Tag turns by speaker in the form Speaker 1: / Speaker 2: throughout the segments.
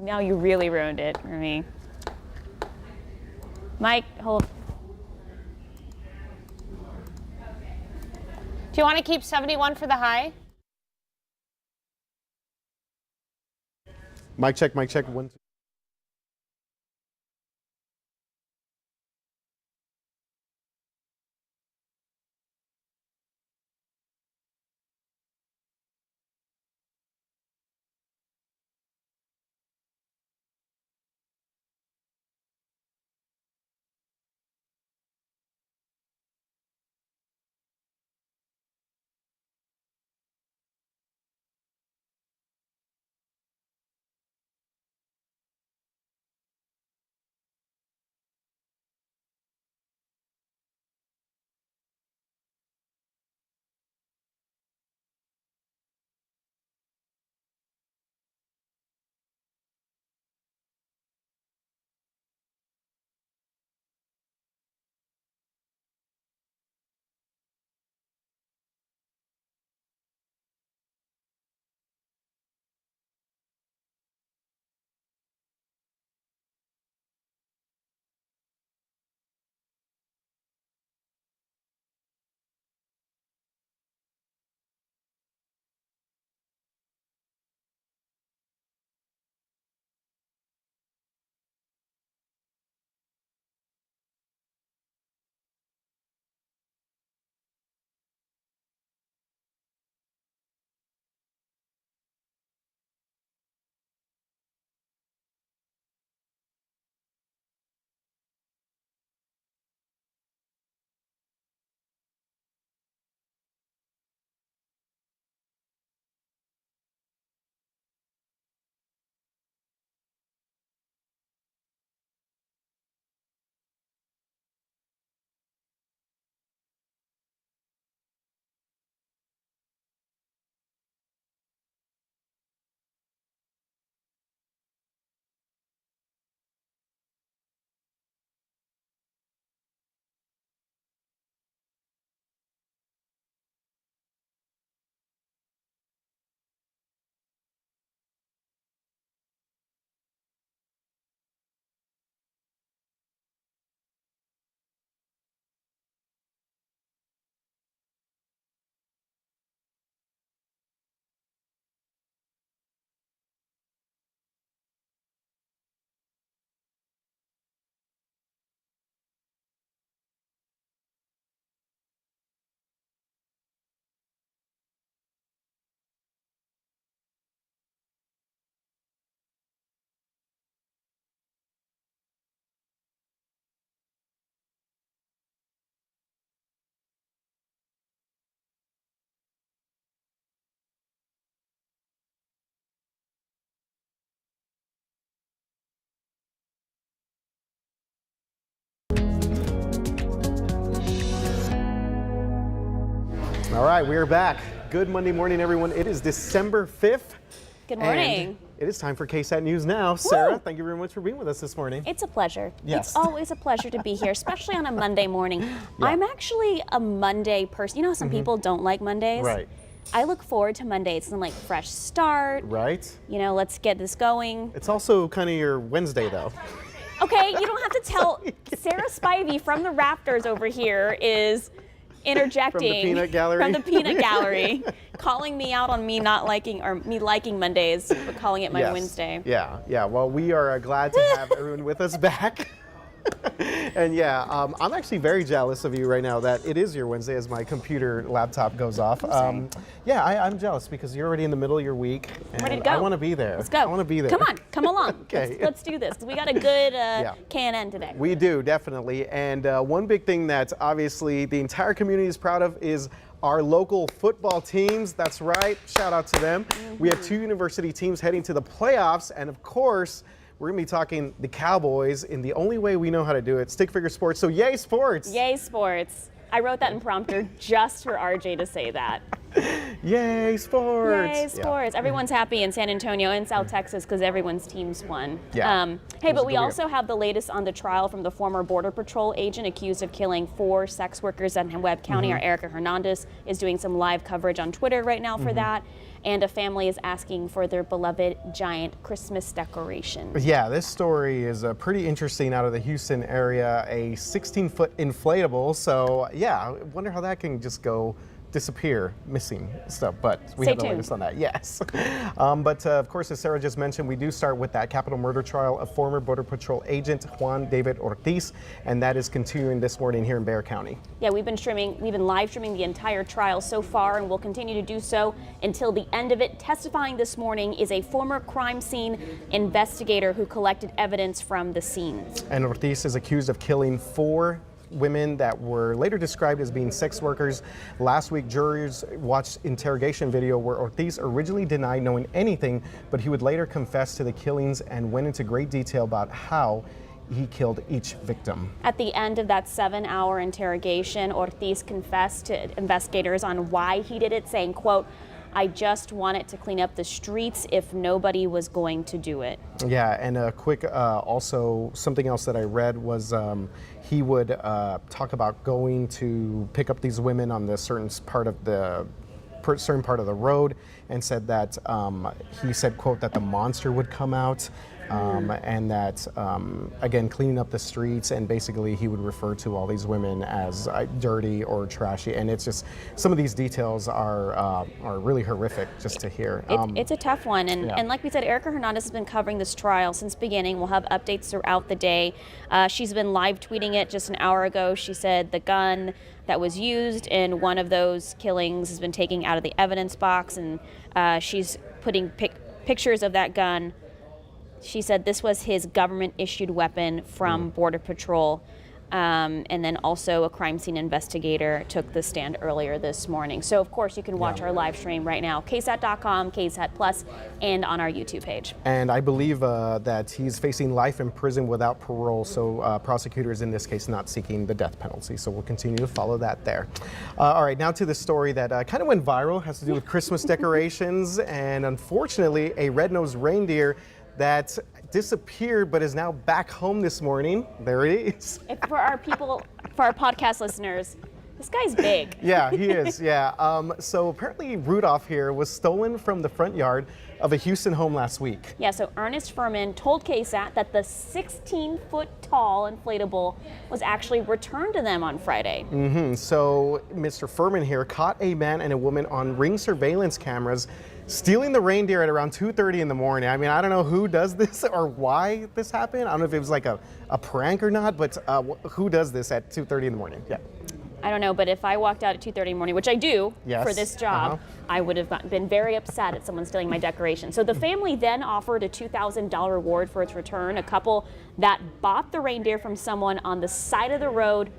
Speaker 1: Now you really ruined it for me. Mike, hold. Do you want to keep 71 for the high?
Speaker 2: Mic check, 1, 2. All right, we are back. Good Monday morning, everyone. It is December 5th.
Speaker 1: Good morning.
Speaker 2: And it is time for KSAT News Now. Sarah, thank you very much for being with us this morning.
Speaker 1: It's a pleasure.
Speaker 2: Yes.
Speaker 1: It's always a pleasure to be here, especially on a Monday morning. Yeah. I'm actually a Monday person. You know how some people don't like Mondays?
Speaker 2: Right.
Speaker 1: I look forward to Mondays. I'm like, fresh start.
Speaker 2: Right.
Speaker 1: You know, let's get this going.
Speaker 2: It's also kind of your Wednesday, though.
Speaker 1: Okay, you don't have to tell. Sarah Spivey from the Raptors over here is interjecting
Speaker 2: from the peanut gallery.
Speaker 1: From the peanut gallery, calling me out on me not liking, or me liking Mondays, but calling it my Wednesday.
Speaker 2: Yeah. Well, we are glad to have everyone with us back. And yeah, I'm actually very jealous of you right now that it is your Wednesday as my computer laptop goes off. Yeah, I'm jealous because you're already in the middle of your week. And
Speaker 1: ready to go.
Speaker 2: I want to be there.
Speaker 1: Let's go.
Speaker 2: I want to be there.
Speaker 1: Come on, come along.
Speaker 2: Okay.
Speaker 1: Let's do this. We got a good K&N today.
Speaker 2: We do, definitely. And one big thing that obviously the entire community is proud of is our local football teams. That's right. Shout out to them. We have 2 university teams heading to the playoffs. And of course, we're going to be talking the Cowboys in the only way we know how to do it, stick figure sports. So yay sports.
Speaker 1: Yay sports. I wrote that in prompter just for RJ to say that.
Speaker 2: Yay, sports!
Speaker 1: Yay, sports.
Speaker 2: Yeah.
Speaker 1: Everyone's happy in San Antonio and South Texas because everyone's teams won.
Speaker 2: Yeah.
Speaker 1: Hey, but we also have the latest on the trial from the former Border Patrol agent accused of killing 4 sex workers in Webb County. Our Erica Hernandez is doing some live coverage on Twitter right now for that. And a family is asking for their beloved giant Christmas decoration.
Speaker 2: Yeah, this story is pretty interesting out of the Houston area, a 16-foot inflatable. So yeah, I wonder how that can just go disappear, missing stuff, but we have the latest on that. Yes. But of course, as Sarah just mentioned, we do start with that capital murder trial of former Border Patrol agent Juan David Ortiz, and that is continuing this morning here in Bexar County.
Speaker 1: Yeah, we've been live streaming the entire trial so far, and we'll continue to do so until the end of it. Testifying this morning is a former crime scene investigator who collected evidence from the scenes.
Speaker 2: And Ortiz is accused of killing 4 women that were later described as being sex workers. Last week, jurors watched interrogation video where Ortiz originally denied knowing anything, but he would later confess to the killings and went into great detail about how he killed each victim.
Speaker 1: At the end of that 7-hour interrogation, Ortiz confessed to investigators on why he did it, saying, quote, "I just wanted to clean up the streets if nobody was going to do it."
Speaker 2: Yeah, and a quick, also something else that I read was he would talk about going to pick up these women on the certain part of the road, and said that he said, quote, that the monster would come out. And that, again, cleaning up the streets, and basically he would refer to all these women as dirty or trashy. And it's just, some of these details are really horrific just to hear.
Speaker 1: It's a tough one. And like we said, Erica Hernandez has been covering this trial since beginning. We'll have updates throughout the day. She's been live tweeting it just an hour ago. She said the gun that was used in one of those killings has been taken out of the evidence box, and she's putting pictures of that gun. She said this was his government-issued weapon from Border Patrol. And then also a crime scene investigator took the stand earlier this morning. So, of course, you can watch our live stream right now, KSAT.com, KSAT Plus, and on our YouTube page.
Speaker 2: And I believe that he's facing life in prison without parole, so prosecutors in this case not seeking the death penalty. So we'll continue to follow that there. All right, now to the story that kind of went viral, has to do with Christmas decorations, and unfortunately a red-nosed reindeer that disappeared but is now back home this morning. There it is.
Speaker 1: For our podcast listeners, this guy's big.
Speaker 2: Yeah, he is, yeah. So apparently Rudolph here was stolen from the front yard of a Houston home last week.
Speaker 1: Yeah, so Ernest Furman told KSAT that the 16-foot tall inflatable was actually returned to them on Friday.
Speaker 2: So Mr. Furman here caught a man and a woman on Ring surveillance cameras stealing the reindeer at around 2:30 in the morning. I mean, I don't know who does this or why this happened. I don't know if it was like a prank or not, but who does this at 2:30 in the morning? Yeah.
Speaker 1: I don't know, but if I walked out at 2:30 in the morning, which I do for this job, I would have been very upset at someone stealing my decoration. So the family then offered a $2,000 reward for its return. A couple that bought the reindeer from someone on the side of the road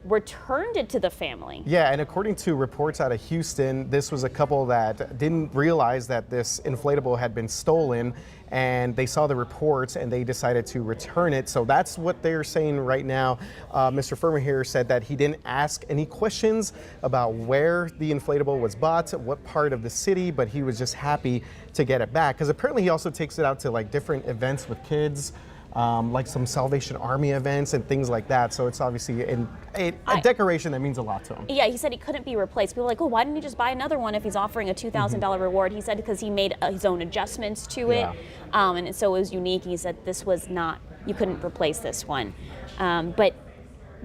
Speaker 1: returned it to the family.
Speaker 2: Yeah, and according to reports out of Houston, this was a couple that didn't realize that this inflatable had been stolen, and they saw the reports and they decided to return it. So that's what they're saying right now. Mr. Furman here said that he didn't ask any questions about where the inflatable was bought, what part of the city, but he was just happy to get it back, because apparently he also takes it out to like different events with kids. Like some Salvation Army events and things like that. So it's obviously a decoration that means a lot to him.
Speaker 1: Yeah, he said he couldn't be replaced. People were like, well, why didn't he just buy another one if he's offering a $2,000 reward? He said because he made his own adjustments to it. And so it was unique. He said this was not, you couldn't replace this one. But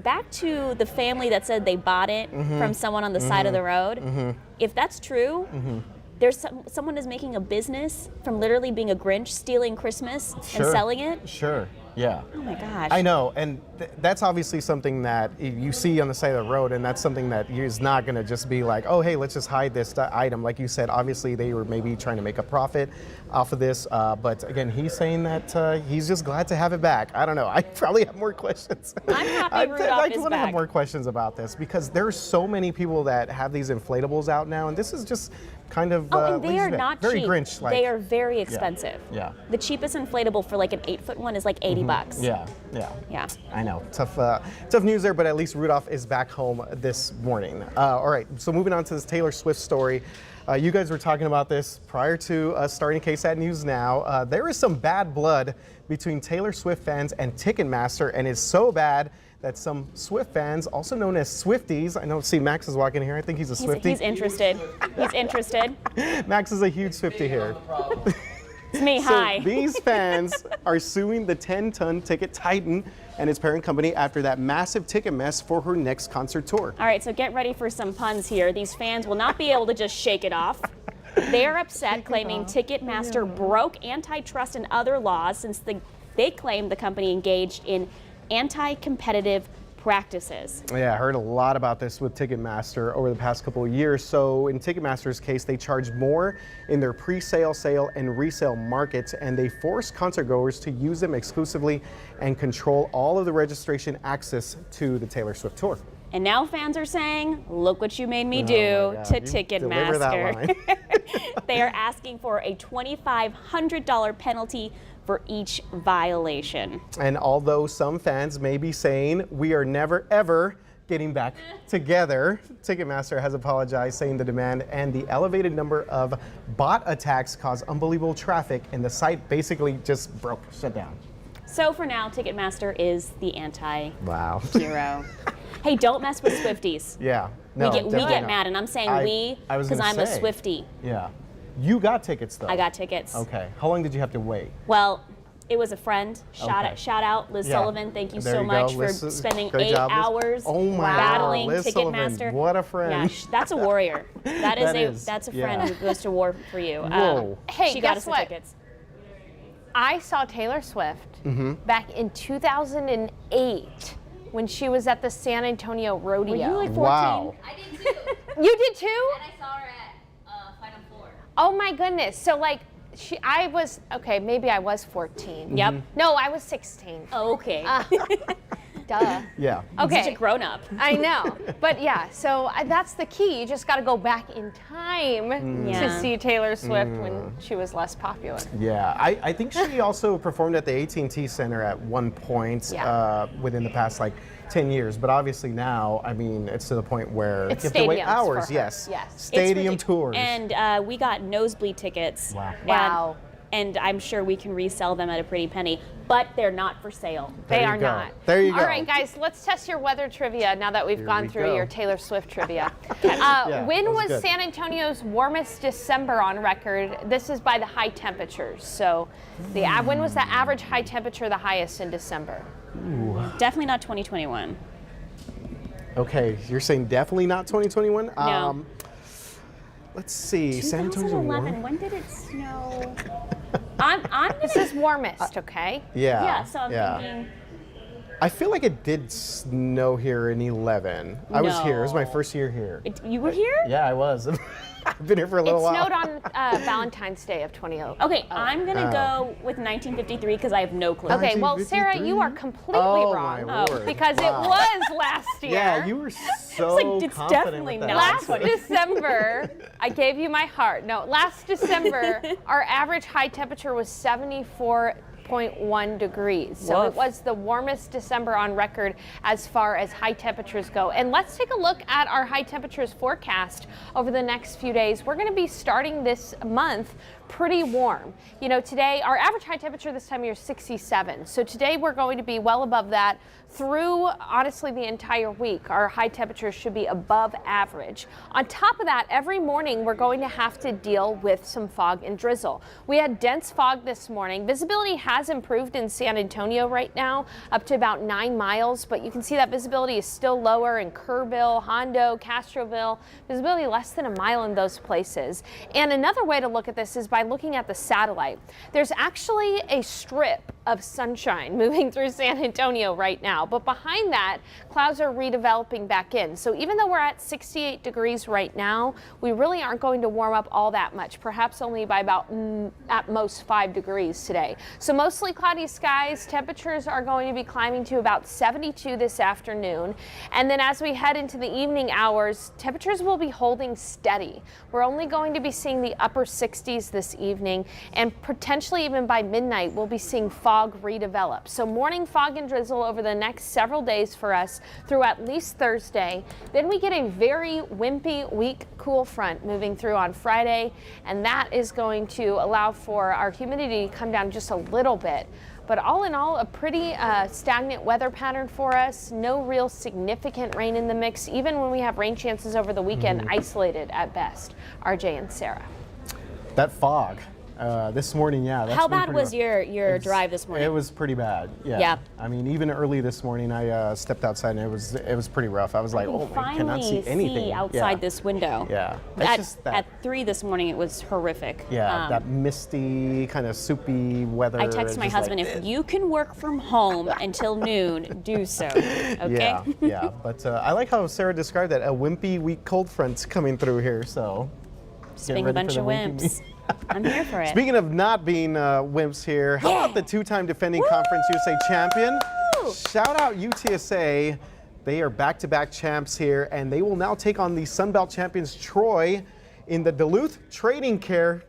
Speaker 1: back to the family that said they bought it from someone on the side of the road. If that's true, there's someone is making a business from literally being a Grinch, stealing Christmas and selling it.
Speaker 2: Sure. Yeah.
Speaker 1: Oh my gosh.
Speaker 2: I know, and that's obviously something that you see on the side of the road, and that's something that is not going to just be like, oh, hey, let's just hide this item. Like you said, obviously they were maybe trying to make a profit off of this, but again, he's saying that he's just glad to have it back. I don't know. I probably have more questions.
Speaker 1: I'm happy Rudolph is back.
Speaker 2: I want to have more questions about this, because there's so many people that have these inflatables out now, and this is just kind of
Speaker 1: Oh, and they are
Speaker 2: lazy
Speaker 1: not
Speaker 2: very
Speaker 1: cheap.
Speaker 2: Grinch-like.
Speaker 1: They are very expensive.
Speaker 2: Yeah.
Speaker 1: The cheapest inflatable for like an 8-foot one is like $80.
Speaker 2: Yeah.
Speaker 1: Yeah.
Speaker 2: I know. Tough news there, but at least Rudolph is back home this morning. All right, so moving on to this Taylor Swift story. You guys were talking about this prior to us starting KSAT News Now. There is some bad blood between Taylor Swift fans and Ticketmaster, and it's so bad that some Swift fans, also known as Swifties, I know, see Max is walking here, I think he's a Swiftie.
Speaker 1: He's interested. He's interested.
Speaker 2: Max is a huge Swiftie here.
Speaker 1: It's me,
Speaker 2: So
Speaker 1: hi.
Speaker 2: these fans are suing the 10-ton ticket titan and its parent company after that massive ticket mess for her next concert tour.
Speaker 1: All right, so get ready for some puns here. These fans will not be able to just shake it off. They are upset, claiming Ticketmaster broke antitrust and other laws since they claim the company engaged in anti-competitive practices.
Speaker 2: Yeah, I heard a lot about this with Ticketmaster over the past couple of years. So in Ticketmaster's case, they charge more in their pre-sale, sale, and resale markets, and they force concertgoers to use them exclusively and control all of the registration access to the Taylor Swift tour.
Speaker 1: And now fans are saying, look what you made me
Speaker 2: Oh
Speaker 1: do
Speaker 2: my God,
Speaker 1: to
Speaker 2: you deliver that
Speaker 1: Ticketmaster.
Speaker 2: line.
Speaker 1: They are asking for a $2,500 penalty for each violation.
Speaker 2: And although some fans may be saying we are never ever getting back together, Ticketmaster has apologized, saying the demand and the elevated number of bot attacks caused unbelievable traffic, and the site basically just shut down.
Speaker 1: So for now, Ticketmaster is the
Speaker 2: Wow.
Speaker 1: anti-hero. Hey, don't mess with Swifties.
Speaker 2: Yeah. No,
Speaker 1: we
Speaker 2: definitely
Speaker 1: get
Speaker 2: not.
Speaker 1: mad, and I'm saying
Speaker 2: I was
Speaker 1: because
Speaker 2: gonna
Speaker 1: I'm a
Speaker 2: say.
Speaker 1: Swiftie.
Speaker 2: Yeah. You got tickets though.
Speaker 1: I got tickets.
Speaker 2: Okay. How long did you have to wait?
Speaker 1: Well, it was a friend.
Speaker 2: Okay.
Speaker 1: Shout out Liz
Speaker 2: Yeah.
Speaker 1: Sullivan. Thank you
Speaker 2: There
Speaker 1: so
Speaker 2: you
Speaker 1: much
Speaker 2: go.
Speaker 1: for
Speaker 2: Liz,
Speaker 1: spending
Speaker 2: great
Speaker 1: 8
Speaker 2: job, Liz.
Speaker 1: hours
Speaker 2: Oh my
Speaker 1: battling
Speaker 2: God, Liz Sullivan,
Speaker 1: Ticketmaster.
Speaker 2: what a friend.
Speaker 1: Yeah, that's a warrior. That's a friend
Speaker 2: yeah.
Speaker 1: who goes to war for you.
Speaker 2: Whoa.
Speaker 3: Hey,
Speaker 1: she got
Speaker 3: guess
Speaker 1: us the
Speaker 3: what?
Speaker 1: tickets.
Speaker 3: I saw Taylor Swift back in 2008 when she was at the San Antonio Rodeo.
Speaker 1: Were you like 14?
Speaker 2: Wow.
Speaker 4: I did too.
Speaker 3: You did too?
Speaker 4: And I saw her at Final Four.
Speaker 3: Oh my goodness. So like I was, okay, maybe I was 14.
Speaker 1: Yep.
Speaker 3: No, I was 16.
Speaker 1: Oh, okay.
Speaker 3: Duh.
Speaker 2: Yeah.
Speaker 3: Okay.
Speaker 1: Such a grown up.
Speaker 3: I know. But yeah, so that's the key. You just got to go back in time
Speaker 1: Yeah.
Speaker 3: to see Taylor Swift when she was less popular.
Speaker 2: Yeah, I think she also performed at the AT&T Center at one point
Speaker 3: Yeah.
Speaker 2: within the past like 10 years. But obviously now, I mean, it's to the point where
Speaker 3: It's
Speaker 2: you have to wait
Speaker 3: stadiums
Speaker 2: hours.
Speaker 3: for her.
Speaker 2: Yes.
Speaker 3: Yes.
Speaker 1: It's
Speaker 2: Stadium
Speaker 1: ridic-
Speaker 2: tours.
Speaker 1: And we got nosebleed tickets.
Speaker 2: Wow.
Speaker 3: Wow.
Speaker 1: And I'm sure we can resell them at a pretty penny, but they're not for sale.
Speaker 2: There
Speaker 3: They
Speaker 2: you
Speaker 3: are
Speaker 2: go.
Speaker 3: not.
Speaker 2: There you go.
Speaker 3: All right, guys, let's test your weather trivia now that we've
Speaker 2: Here
Speaker 3: gone
Speaker 2: we
Speaker 3: through
Speaker 2: go.
Speaker 3: your Taylor Swift trivia.
Speaker 2: Yeah,
Speaker 3: When
Speaker 2: that was
Speaker 3: was
Speaker 2: good.
Speaker 3: San Antonio's warmest December on record? This is by the high temperatures. So, when was the average high temperature the highest in December?
Speaker 1: Definitely not 2021.
Speaker 2: Okay, you're saying definitely not 2021?
Speaker 1: No.
Speaker 2: Let's see. San Antonio's
Speaker 1: 2011.
Speaker 2: warm.
Speaker 1: When did it snow? I'm
Speaker 3: This is warmest, okay?
Speaker 2: Yeah.
Speaker 1: yeah. So I'm thinking.
Speaker 2: I feel like it did snow here in 11. I was here. It was my
Speaker 1: No.
Speaker 2: first year here.
Speaker 1: You were here?
Speaker 2: Yeah, I was. I've been here for a
Speaker 3: It
Speaker 2: little while.
Speaker 3: snowed on Valentine's Day of 2011.
Speaker 1: Okay, I'm gonna go with 1953 because I have no clue.
Speaker 3: Okay, well, Sarah,
Speaker 2: 1953?
Speaker 3: you are completely
Speaker 2: Oh,
Speaker 3: wrong.
Speaker 2: my Lord.
Speaker 3: Because
Speaker 2: Wow.
Speaker 3: it was last year.
Speaker 2: Yeah, you were so
Speaker 1: it's
Speaker 2: confident
Speaker 1: definitely
Speaker 2: with that.
Speaker 1: not.
Speaker 3: Last December, I gave you my heart. No, last December, our average high temperature was 74.1 degrees. So it
Speaker 1: Woof.
Speaker 3: was the warmest December on record as far as high temperatures go. And let's take a look at our high temperatures forecast over the next few days. We're going to be starting this month pretty warm. You know, today our average high temperature this time of year is 67. So today we're going to be well above that through honestly the entire week. Our high temperatures should be above average. On top of that, every morning we're going to have to deal with some fog and drizzle. We had dense fog this morning. Visibility has improved in San Antonio right now up to about 9 miles, but you can see that visibility is still lower in Kerrville, Hondo, Castroville. Visibility less than a mile in those places. And another way to look at this is by looking at the satellite. There's actually a strip of sunshine moving through San Antonio right now. But behind that, clouds are redeveloping back in. So even though we're at 68 degrees right now, we really aren't going to warm up all that much, perhaps only by about at most 5 degrees today. So mostly cloudy skies. Temperatures are going to be climbing to about 72 this afternoon. And then as we head into the evening hours, temperatures will be holding steady. We're only going to be seeing the upper 60s this evening, and potentially even by midnight, we'll be seeing fog redevelop. So morning fog and drizzle over the next several days for us through at least Thursday. Then we get a very wimpy, weak cool front moving through on Friday, and that is going to allow for our humidity to come down just a little bit. But all in all, a pretty stagnant weather pattern for us. No real significant rain in the mix, even when we have rain chances over the weekend, isolated at best. RJ and Sarah.
Speaker 2: That fog. This morning, yeah.
Speaker 1: How bad was your drive this morning?
Speaker 2: It was pretty bad. Yeah.
Speaker 1: Yeah.
Speaker 2: I mean, even early this morning, I stepped outside and it was pretty rough. I was like, oh, I cannot see anything.
Speaker 1: See outside this window.
Speaker 2: Yeah.
Speaker 1: At 3 this morning, it was horrific.
Speaker 2: Yeah. That misty, kind of soupy weather.
Speaker 1: I texted my husband, if you can work from home until noon, do so. Okay.
Speaker 2: Yeah. Yeah. But I like how Sarah described that, a wimpy, weak cold front coming through here. So.
Speaker 1: Just being a bunch of wimps. I'm here for it.
Speaker 2: Speaking of not being wimps here, how about the two-time defending Conference USA champion? Shout out UTSA. They are back-to-back champs here, and they will now take on the Sun Belt champions Troy in the Duluth Trading Cure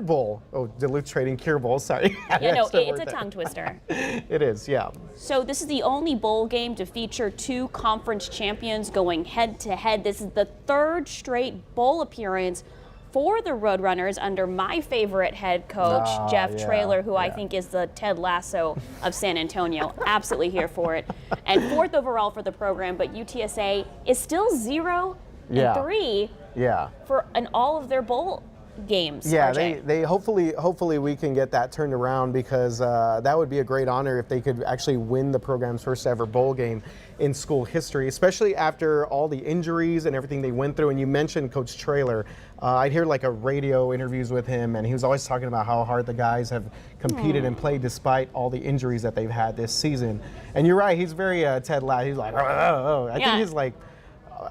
Speaker 2: Bowl. Oh, Duluth Trading Cure Bowl, sorry.
Speaker 1: Yeah, no, it's a tongue twister.
Speaker 2: It is, yeah.
Speaker 1: So this is the only bowl game to feature 2 conference champions going head-to-head. This is the 3rd straight bowl appearance for the Roadrunners under my favorite head coach, Jeff Traylor, who I think is the Ted Lasso of San Antonio. Absolutely here for it. And 4th overall for the program, but UTSA is still 0-3 for all of their bowl games.
Speaker 2: Yeah,
Speaker 1: RJ.
Speaker 2: they hopefully we can get that turned around, because that would be a great honor if they could actually win the program's first ever bowl game in school history, especially after all the injuries and everything they went through. And you mentioned Coach Traylor. I'd hear like a radio interviews with him, and he was always talking about how hard the guys have competed and played despite all the injuries that they've had this season. And you're right, he's very Ted Lasso. He's like, I think he's like,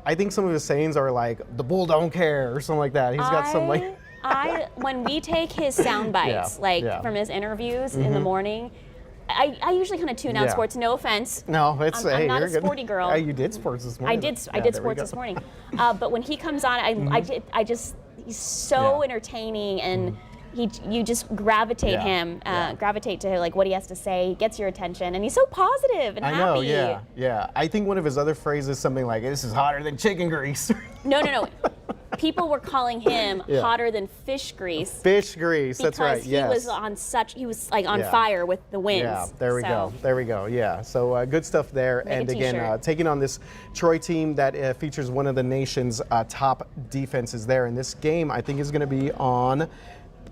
Speaker 2: I think some of his sayings are like, the bull don't care, or something like that. He's got some like.
Speaker 1: When we take his sound bites, from his interviews in the morning, I usually kind of tune out sports. No offense.
Speaker 2: No, it's
Speaker 1: I'm not a sporty girl.
Speaker 2: You did sports this morning.
Speaker 1: I did sports this morning. But when he comes on, he's so entertaining, and you just gravitate gravitate to like what he has to say. He gets your attention, and he's so positive and happy.
Speaker 2: I know, yeah. I think one of his other phrases is something like, "This is hotter than chicken grease."
Speaker 1: No. People were calling him hotter than fish grease.
Speaker 2: Fish grease, that's right.
Speaker 1: Because he was like on fire with the winds.
Speaker 2: Yeah, there we go. Yeah, so good stuff there.
Speaker 1: Make
Speaker 2: and again, taking on this Troy team that features one of the nation's top defenses there. And this game, I think, is going to be on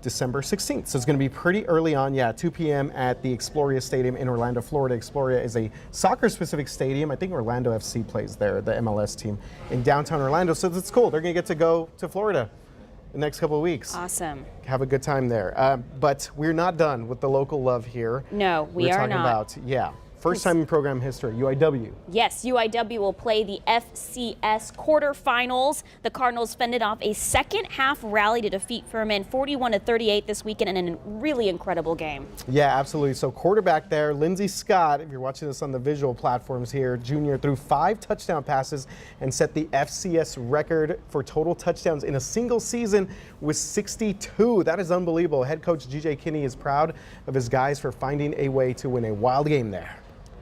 Speaker 2: December 16th. So it's going to be pretty early on, 2 p.m. at the Exploria Stadium in Orlando, Florida. Exploria is a soccer-specific stadium. I think Orlando FC plays there, the MLS team, in downtown Orlando. So that's cool. They're going to get to go to Florida the next couple of weeks.
Speaker 1: Awesome.
Speaker 2: Have a good time there. But we're not done with the local love here.
Speaker 1: No, we are not.
Speaker 2: We're talking about, first time in program history, UIW.
Speaker 1: Yes, UIW will play the FCS quarterfinals. The Cardinals fended off a second half rally to defeat Furman 41-38 this weekend in a really incredible game.
Speaker 2: Yeah, absolutely. So quarterback there, Lindsey Scott, if you're watching this on the visual platforms here, junior, threw 5 touchdown passes and set the FCS record for total touchdowns in a single season with 62. That is unbelievable. Head coach G.J. Kinney is proud of his guys for finding a way to win a wild game there.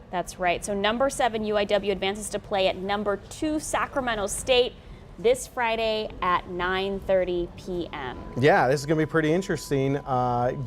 Speaker 1: That's right. So number 7 UIW advances to play at number 2 Sacramento State this Friday at 9:30 p.m.
Speaker 2: Yeah, this is going to be pretty interesting.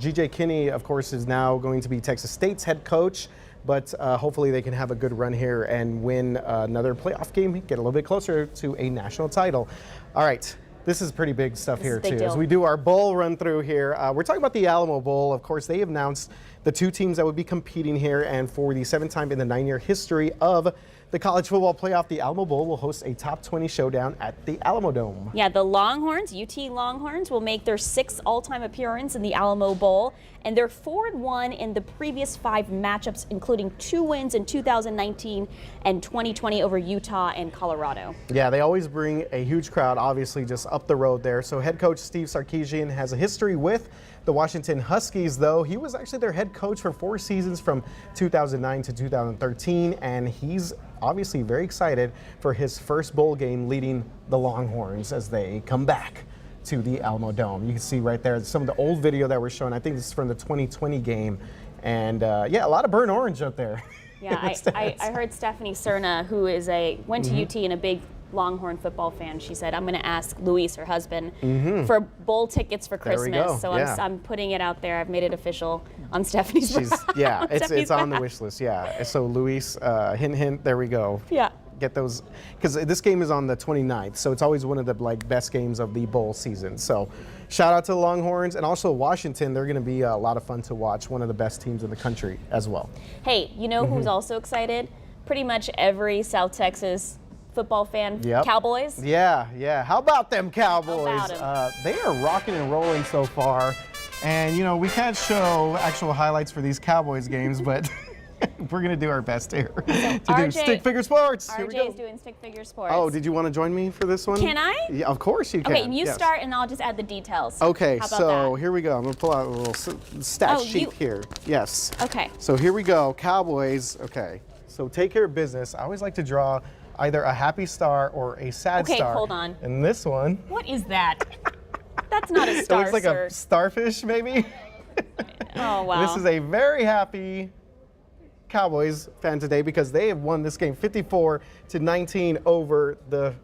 Speaker 2: G.J. Kinney, of course, is now going to be Texas State's head coach, but hopefully they can have a good run here and win another playoff game, get a little bit closer to a national title. All right. This is pretty big stuff here, too. As we do our bowl run through here, we're talking about the Alamo Bowl. Of course, they have announced the 2 teams that would be competing here, and for the 7th time in the 9-year history of the college football playoff, the Alamo Bowl, will host a top 20 showdown at the Alamo Dome.
Speaker 1: Yeah, the Longhorns, UT Longhorns, will make their 6th all-time appearance in the Alamo Bowl, and they're 4-1 in the previous 5 matchups, including 2 wins in 2019 and 2020 over Utah and Colorado.
Speaker 2: Yeah, they always bring a huge crowd, obviously, just up the road there. So head coach Steve Sarkisian has a history with the Washington Huskies, though. He was actually their head coach for 4 seasons from 2009 to 2013, and he's obviously very excited for his first bowl game leading the Longhorns as they come back to the Alamo Dome. You can see right there some of the old video that we're showing. I think this is from the 2020 game, and yeah, a lot of burnt orange up there.
Speaker 1: Yeah, I heard Stephanie Cerna, who is went to UT and a big Longhorn football fan. She said, I'm going to ask Luis, her husband, for bowl tickets for Christmas.
Speaker 2: There we go.
Speaker 1: So
Speaker 2: yeah.
Speaker 1: I'm putting it out there. I've made it official on Stephanie's
Speaker 2: Yeah, it's on the
Speaker 1: behalf.
Speaker 2: wish list. Yeah. So Luis, hint, hint. There we go.
Speaker 1: Yeah.
Speaker 2: Get those, because this game is on the 29th, so it's always one of the best games of the bowl season. So shout out to the Longhorns, and also Washington. They're going to be a lot of fun to watch. One of the best teams in the country as well.
Speaker 1: Hey, you know who's also excited? Pretty much every South Texas football fan.
Speaker 2: Yep.
Speaker 1: Cowboys.
Speaker 2: Yeah. How about them Cowboys?
Speaker 1: How about 'em?
Speaker 2: They are rocking and rolling so far, and we can't show actual highlights for these Cowboys games, but we're going to do our best here to do stick figure sports. Here we go.
Speaker 1: RJ is doing stick figure sports.
Speaker 2: Oh, did you want to join me for this one?
Speaker 1: Can I?
Speaker 2: Yeah, of course you can.
Speaker 1: Okay, you
Speaker 2: yes.
Speaker 1: start and I'll just add the details.
Speaker 2: Okay,
Speaker 1: How about
Speaker 2: so
Speaker 1: that?
Speaker 2: here we go. I'm going to pull out a little stat
Speaker 1: Oh,
Speaker 2: sheet here. Yes.
Speaker 1: Okay.
Speaker 2: So here we go. Cowboys. Okay. So take care of business. I always like to draw either a happy star or a sad
Speaker 1: Okay,
Speaker 2: star.
Speaker 1: hold on.
Speaker 2: And this one.
Speaker 1: What is that? That's not a star,
Speaker 2: It looks like
Speaker 1: sir.
Speaker 2: a starfish, maybe.
Speaker 1: Oh, wow.
Speaker 2: This is a very happy Cowboys fan today because they have won this game 54-19 over the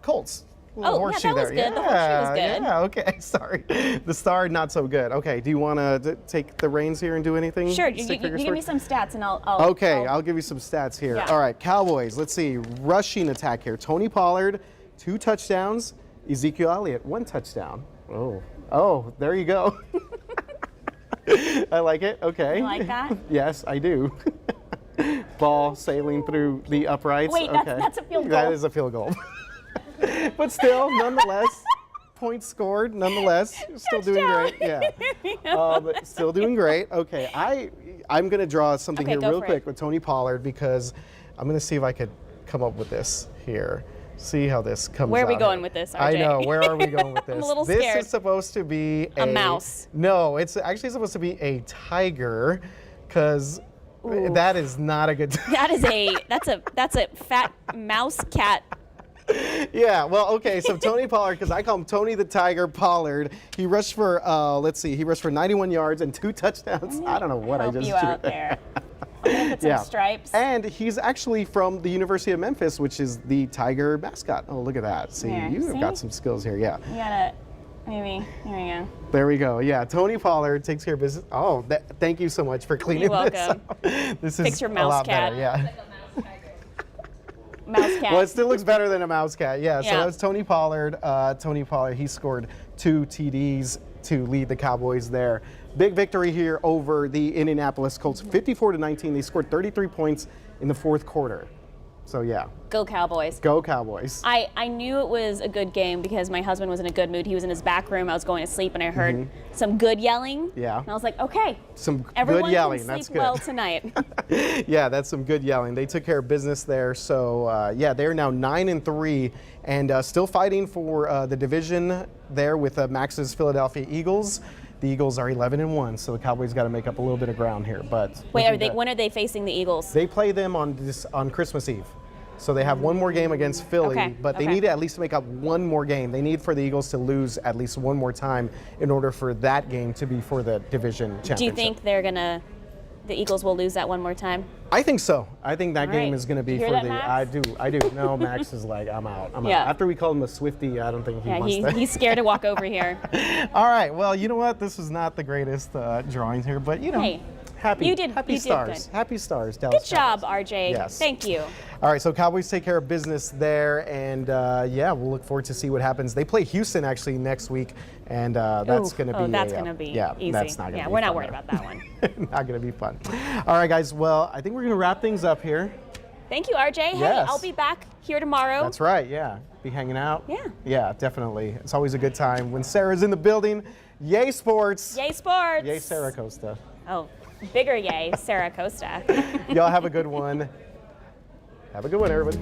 Speaker 2: Colts. Little
Speaker 1: Oh, yeah,
Speaker 2: horseshoe
Speaker 1: that was
Speaker 2: there.
Speaker 1: good. The horseshoe was good.
Speaker 2: Yeah, okay, sorry. The star, not so good. Okay, do you want to take the reins here and do anything?
Speaker 1: Sure, you
Speaker 2: Stick figure
Speaker 1: give me
Speaker 2: sports?
Speaker 1: some stats and I'll
Speaker 2: Okay, I'll give you some stats here.
Speaker 1: Yeah.
Speaker 2: All right, Cowboys, let's see. Rushing attack here. Tony Pollard, 2 touchdowns. Ezekiel Elliott, 1 touchdown. Oh, there you go. I like it. Okay.
Speaker 1: You like that?
Speaker 2: Yes, I do. Ball sailing through the uprights.
Speaker 1: Wait, that's a field goal.
Speaker 2: That is a field goal. But still, nonetheless, points scored. Nonetheless, still doing great. Yeah. But still doing great. Okay, I'm going to draw something here
Speaker 1: go
Speaker 2: real
Speaker 1: for
Speaker 2: quick
Speaker 1: it.
Speaker 2: with Tony Pollard because I'm going to see if I could come up with this here. See how this comes out.
Speaker 1: Where are we
Speaker 2: here.
Speaker 1: going with this, RJ?
Speaker 2: I know. Where are we going with this?
Speaker 1: I'm a little
Speaker 2: This
Speaker 1: scared.
Speaker 2: is supposed to be
Speaker 1: A mouse.
Speaker 2: No, it's actually supposed to be a tiger because that is not a good
Speaker 1: that's a fat mouse cat.
Speaker 2: Yeah, well, okay, so Tony Pollard, because I call him Tony the Tiger Pollard, he rushed for, he rushed for 91 yards and 2 touchdowns. I don't know what I
Speaker 1: Help
Speaker 2: just
Speaker 1: you
Speaker 2: drew
Speaker 1: out there. I'm gonna put some stripes.
Speaker 2: And he's actually from the University of Memphis, which is the Tiger mascot. Oh, look at that. See,
Speaker 1: Here,
Speaker 2: you've
Speaker 1: see?
Speaker 2: got some skills here, yeah.
Speaker 1: You gotta, maybe, here we go.
Speaker 2: There we go. Yeah, Tony Pollard takes care of business. Oh, thank you so much for cleaning
Speaker 1: You're
Speaker 2: this
Speaker 1: welcome.
Speaker 2: up. This is
Speaker 1: Picture
Speaker 2: a
Speaker 1: mouse
Speaker 2: lot
Speaker 1: cat.
Speaker 2: better, yeah.
Speaker 1: Mouse cat.
Speaker 2: Well, it still looks better than a mouse cat. Yeah, so
Speaker 1: Yeah.
Speaker 2: that was Tony Pollard. Tony Pollard, he scored 2 TDs to lead the Cowboys there. Big victory here over the Indianapolis Colts, 54-19. They scored 33 points in the 4th quarter. So yeah,
Speaker 1: Go Cowboys.
Speaker 2: go Cowboys.
Speaker 1: I knew it was a good game because my husband was in a good mood. He was in his back room. I was going to sleep and I heard some good yelling.
Speaker 2: Yeah.
Speaker 1: And I was like, okay.
Speaker 2: Some
Speaker 1: Everyone
Speaker 2: good yelling.
Speaker 1: can
Speaker 2: That's
Speaker 1: sleep
Speaker 2: good.
Speaker 1: well tonight.
Speaker 2: Yeah, that's some good yelling. They took care of business there. So, yeah, they're now 9-3 and still fighting for the division there with Max's Philadelphia Eagles. The Eagles are 11-1, so the Cowboys got to make up a little bit of ground here. But
Speaker 1: Wait, when are they facing the Eagles?
Speaker 2: They play them on Christmas Eve. So they have one more game against Philly,
Speaker 1: Okay,
Speaker 2: but they
Speaker 1: okay.
Speaker 2: need to at least make up one more game. They need for the Eagles to lose at least one more time in order for that game to be for the division championship.
Speaker 1: Do you think the Eagles will lose that one more time?
Speaker 2: I think so. I think that
Speaker 1: All
Speaker 2: game
Speaker 1: right.
Speaker 2: is going to be
Speaker 1: You hear
Speaker 2: for
Speaker 1: that,
Speaker 2: the.
Speaker 1: Max?
Speaker 2: I do. No, Max is like, I'm out.
Speaker 1: Yeah.
Speaker 2: After we called him a Swiftie, I don't think he
Speaker 1: Yeah,
Speaker 2: wants to.
Speaker 1: he's scared to walk over here.
Speaker 2: All right. Well, you know what? This is not the greatest drawings here, but
Speaker 1: Hey,
Speaker 2: happy.
Speaker 1: you did
Speaker 2: stars.
Speaker 1: good.
Speaker 2: Happy stars. Dallas
Speaker 1: Good job,
Speaker 2: Cowboys.
Speaker 1: RJ.
Speaker 2: Yes.
Speaker 1: Thank you.
Speaker 2: All right, so Cowboys take care of business there, and yeah, we'll look forward to see what happens. They play Houston actually next week, and that's going to be
Speaker 1: that's going to be
Speaker 2: easy. That's not going to
Speaker 1: yeah,
Speaker 2: be
Speaker 1: we're not
Speaker 2: fun,
Speaker 1: worried
Speaker 2: though.
Speaker 1: about that one.
Speaker 2: Not going to be fun. All right, guys. Well, I think we're going to wrap things up here.
Speaker 1: Thank you, RJ. Hey,
Speaker 2: Yes.
Speaker 1: I'll be back here tomorrow.
Speaker 2: That's right, yeah. Be hanging out.
Speaker 1: Yeah.
Speaker 2: Yeah, definitely. It's always a good time when Sarah's in the building. Yay, sports.
Speaker 1: Yay, sports.
Speaker 2: Yay, Sarah Costa.
Speaker 1: Oh, bigger yay, Sarah Costa.
Speaker 2: Y'all have a good one. Have a good one, everybody.